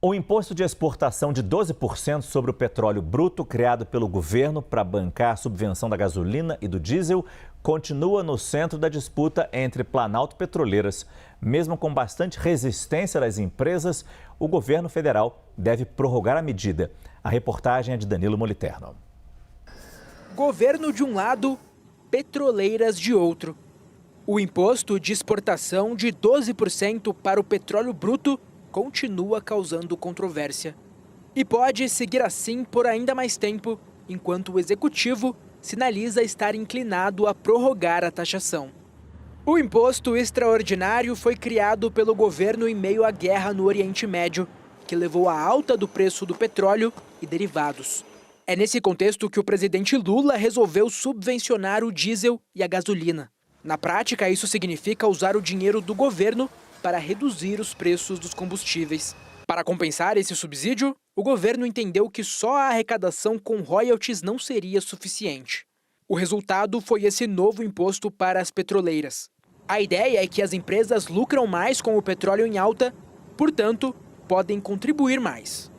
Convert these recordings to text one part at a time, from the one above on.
O imposto de exportação de 12% sobre o petróleo bruto, criado pelo governo para bancar a subvenção da gasolina e do diesel, continua no centro da disputa entre Planalto e petroleiras. Mesmo com bastante resistência das empresas, o governo federal deve prorrogar a medida. A reportagem é de Danilo Moliterno. Governo de um lado, petroleiras de outro. O imposto de exportação de 12% para o petróleo bruto continua causando controvérsia. E pode seguir assim por ainda mais tempo, enquanto o executivo sinaliza estar inclinado a prorrogar a taxação. O imposto extraordinário foi criado pelo governo em meio à guerra no Oriente Médio, que levou à alta do preço do petróleo e derivados. É nesse contexto que o presidente Lula resolveu subvencionar o diesel e a gasolina. Na prática, isso significa usar o dinheiro do governo para reduzir os preços dos combustíveis. Para compensar esse subsídio, o governo entendeu que só a arrecadação com royalties não seria suficiente. O resultado foi esse novo imposto para as petroleiras. A ideia é que as empresas lucram mais com o petróleo em alta, portanto, podem contribuir mais.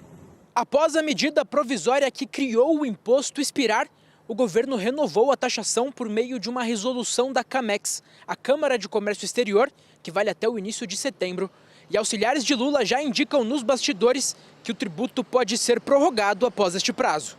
Após a medida provisória que criou o imposto expirar, o governo renovou a taxação por meio de uma resolução da CAMEX, a Câmara de Comércio Exterior, que vale até o início de setembro. E auxiliares de Lula já indicam nos bastidores que o tributo pode ser prorrogado após este prazo.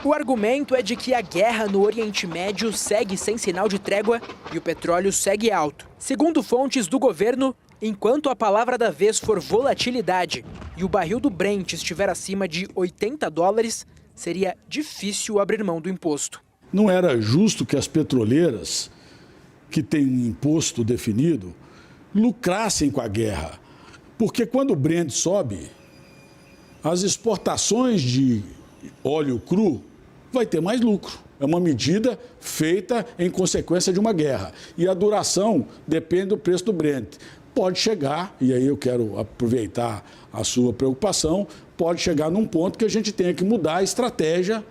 O argumento é de que a guerra no Oriente Médio segue sem sinal de trégua e o petróleo segue alto. Segundo fontes do governo, enquanto a palavra da vez for volatilidade e o barril do Brent estiver acima de $80, seria difícil abrir mão do imposto. Não era justo que as petroleiras, que têm um imposto definido, lucrassem com a guerra. Porque quando o Brent sobe, as exportações de óleo cru vai ter mais lucro. É uma medida feita em consequência de uma guerra. E a duração depende do preço do Brent. Pode chegar, e aí eu quero aproveitar a sua preocupação, pode chegar num ponto que a gente tenha que mudar a estratégia,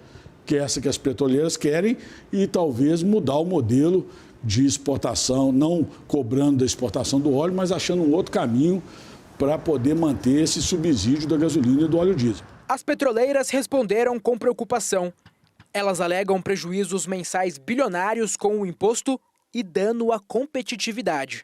que é essa que as petroleiras querem, e talvez mudar o modelo de exportação, não cobrando da exportação do óleo, mas achando um outro caminho para poder manter esse subsídio da gasolina e do óleo diesel. As petroleiras responderam com preocupação. Elas alegam prejuízos mensais bilionários com o imposto e dano à competitividade.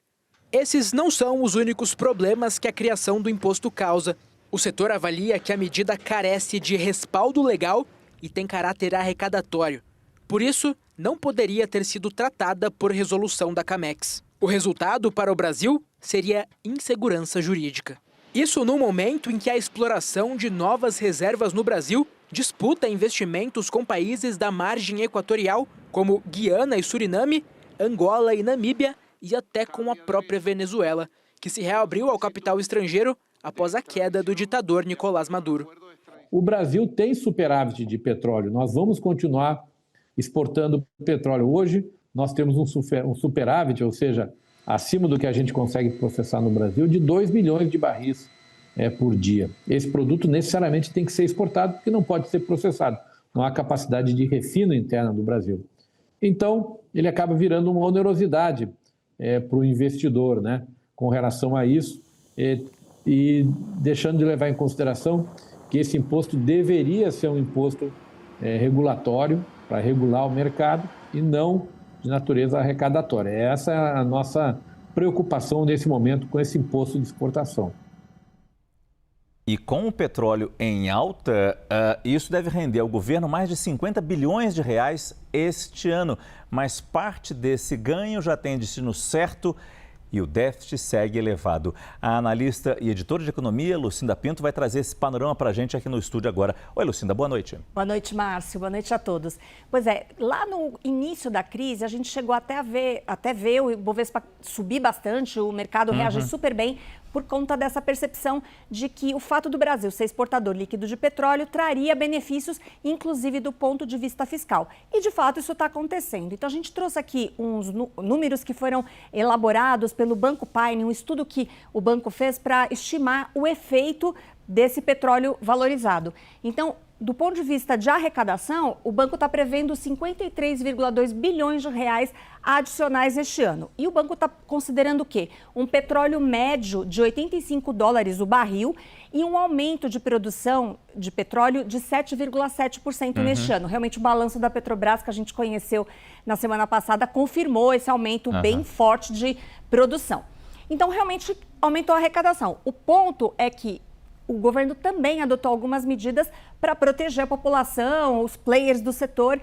Esses não são os únicos problemas que a criação do imposto causa. O setor avalia que a medida carece de respaldo legal e tem caráter arrecadatório. Por isso, não poderia ter sido tratada por resolução da CAMEX. O resultado para o Brasil seria insegurança jurídica. Isso no momento em que a exploração de novas reservas no Brasil disputa investimentos com países da margem equatorial, como Guiana e Suriname, Angola e Namíbia, e até com a própria Venezuela, que se reabriu ao capital estrangeiro após a queda do ditador Nicolás Maduro. O Brasil tem superávit de petróleo. Nós vamos continuar exportando petróleo. Hoje, nós temos um superávit, ou seja, acima do que a gente consegue processar no Brasil, de 2 milhões de barris por dia. Esse produto necessariamente tem que ser exportado porque não pode ser processado. Não há capacidade de refino interna do Brasil. Então, ele acaba virando uma onerosidade para o investidor, né, com relação a isso, e deixando de levar em consideração que esse imposto deveria ser um imposto regulatório para regular o mercado e não de natureza arrecadatória. Essa é a nossa preocupação nesse momento com esse imposto de exportação. E com o petróleo em alta, isso deve render ao governo mais de 50 bilhões de reais este ano. Mas parte desse ganho já tem destino certo e o déficit segue elevado. A analista e editora de economia, Lucinda Pinto, vai trazer esse panorama para a gente aqui no estúdio agora. Oi, Lucinda, boa noite. Boa noite, Márcio. Boa noite a todos. Pois é, lá no início da crise, a gente chegou até ver o Ibovespa subir bastante, o mercado reagir super bem, por conta dessa percepção de que o fato do Brasil ser exportador líquido de petróleo traria benefícios, inclusive do ponto de vista fiscal. E, de fato, isso está acontecendo. Então, a gente trouxe aqui uns números que foram elaborados pelo Banco Paine, um estudo que o banco fez para estimar o efeito desse petróleo valorizado. Então, do ponto de vista de arrecadação, o banco está prevendo 53,2 bilhões de reais adicionais este ano. E o banco está considerando o quê? Um petróleo médio de $85 o barril e um aumento de produção de petróleo de 7,7% neste ano. Realmente, o balanço da Petrobras, que a gente conheceu na semana passada, confirmou esse aumento bem forte de produção. Então, realmente, aumentou a arrecadação. O ponto é que o governo também adotou algumas medidas para proteger a população, os players do setor,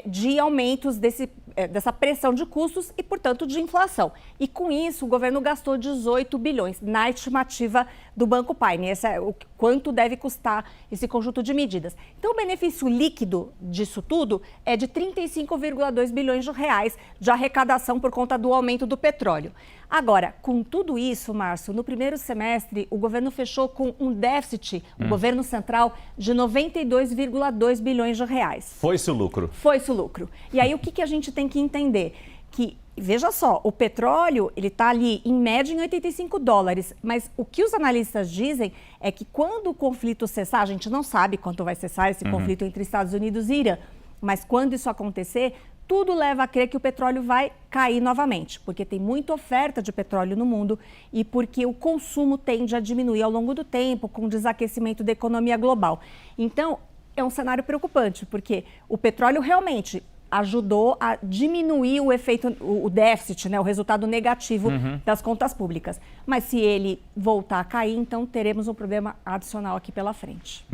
de aumentos dessa pressão de custos e, portanto, de inflação. E, com isso, o governo gastou 18 bilhões na estimativa do Banco Paine. Esse é o quanto deve custar esse conjunto de medidas. Então, o benefício líquido disso tudo é de 35,2 bilhões de reais de arrecadação por conta do aumento do petróleo. Agora, com tudo isso, Márcio, no primeiro semestre, o governo fechou com um déficit, o governo central, de 92,2 bilhões de reais. Foi-se o lucro. Foi-se o lucro. E aí, o que a gente tem que entender? Que, veja só, o petróleo, ele está ali, em média, em $85, mas o que os analistas dizem é que quando o conflito cessar, a gente não sabe quanto vai cessar esse conflito entre Estados Unidos e Irã, mas quando isso acontecer, tudo leva a crer que o petróleo vai cair novamente, porque tem muita oferta de petróleo no mundo e porque o consumo tende a diminuir ao longo do tempo com o desaquecimento da economia global. Então, é um cenário preocupante, porque o petróleo realmente ajudou a diminuir o efeito, o déficit, né, o resultado negativo das contas públicas. Mas se ele voltar a cair, então teremos um problema adicional aqui pela frente.